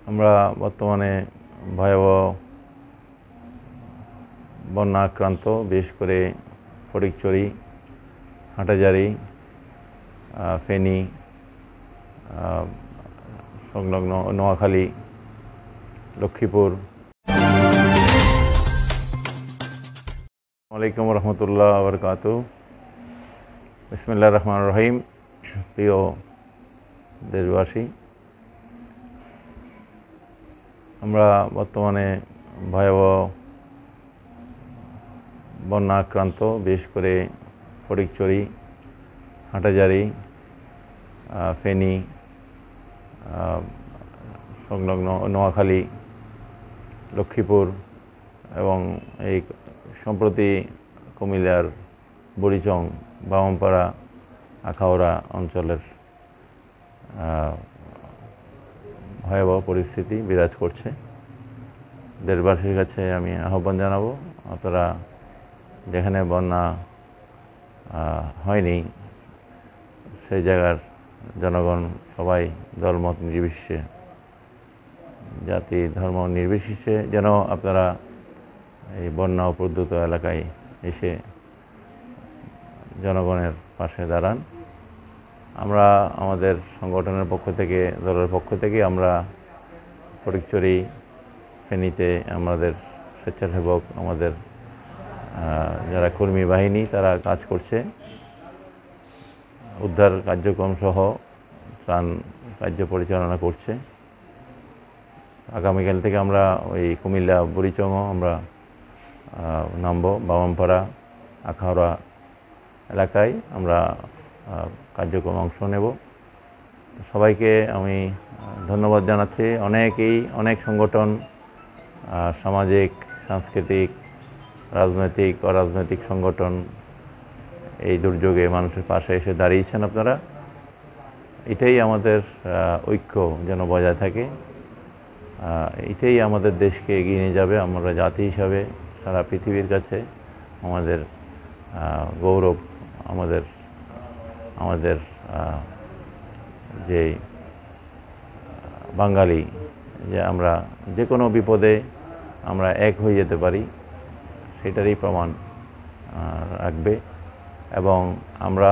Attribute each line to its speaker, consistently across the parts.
Speaker 1: আমরা বর্তমানে ভয়াবহ বন্যা আক্রান্ত, বিশেষ করে ফটিকছড়ি, হাটহাজারী, ফেনী, সংলগ্ন নোয়াখালী, লক্ষ্মীপুর। আসসালামু আলাইকুম রহমতুল্লাহ বারাকাতুহু। বিসমিল্লাহির রহমানির রহিম। প্রিয় দেশবাসী, আমরা বর্তমানে ভয়াবহ বন্যা আক্রান্ত, বিশেষ করে ফটিকছড়ি, হাটহাজারী, ফেনী, সংলগ্ন নোয়াখালী, লক্ষ্মীপুর এবং এই সম্প্রতি কুমিল্লার বুড়িচং, বামনপাড়া, আখাউড়া অঞ্চলের ভয়াবহ পরিস্থিতি বিরাজ করছে। দেশবাসীর কাছে আমি আহ্বান জানাবো, আপনারা যেখানে বন্যা হয়নি সেই জায়গার জনগণ সবাই দলমত নির্বিশেষে, জাতি ধর্ম নির্বিশেষে যেন আপনারা এই বন্যা উপদ্রুত এলাকায় এসে জনগণের পাশে দাঁড়ান। আমরা আমাদের সংগঠনের পক্ষ থেকে, দলের পক্ষ থেকে আমরা ফটিকছড়ি, ফেনীতে আমাদের স্বেচ্ছাসেবক, আমাদের যারা কর্মী বাহিনী তারা কাজ করছে, উদ্ধার কার্যক্রম সহ ত্রাণ কার্য পরিচালনা করছে। আগামীকাল থেকে আমরা ওই কুমিল্লা বুড়িচংও আমরা নামব, বামনপাড়া, আখাউড়া এলাকায় আমরা কার্যক্রমে অংশ নেব। সবাইকে আমি ধন্যবাদ জানাচ্ছি। অনেক সংগঠন, সামাজিক, সাংস্কৃতিক, রাজনৈতিক, অরাজনৈতিক সংগঠন এই দুর্যোগে মানুষের পাশে এসে দাঁড়িয়েছেন আপনারা। এটাই আমাদের ঐক্য যেন বজায় থাকে, এটাই আমাদের দেশকে এগিয়ে নিয়ে যাবে। আমরা জাতি হিসাবে সারা পৃথিবীর কাছে আমাদের গৌরব, আমাদের যে বাঙালি, যে আমরা যে কোনো বিপদে আমরা এক হয়ে যেতে পারি সেটারই প্রমাণ রাখবে। এবং আমরা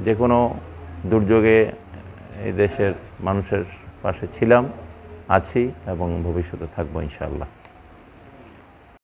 Speaker 1: যে কোনো দুর্যোগে এই দেশের মানুষের পাশে ছিলাম, আছি এবং ভবিষ্যতে থাকবো ইনশাআল্লাহ।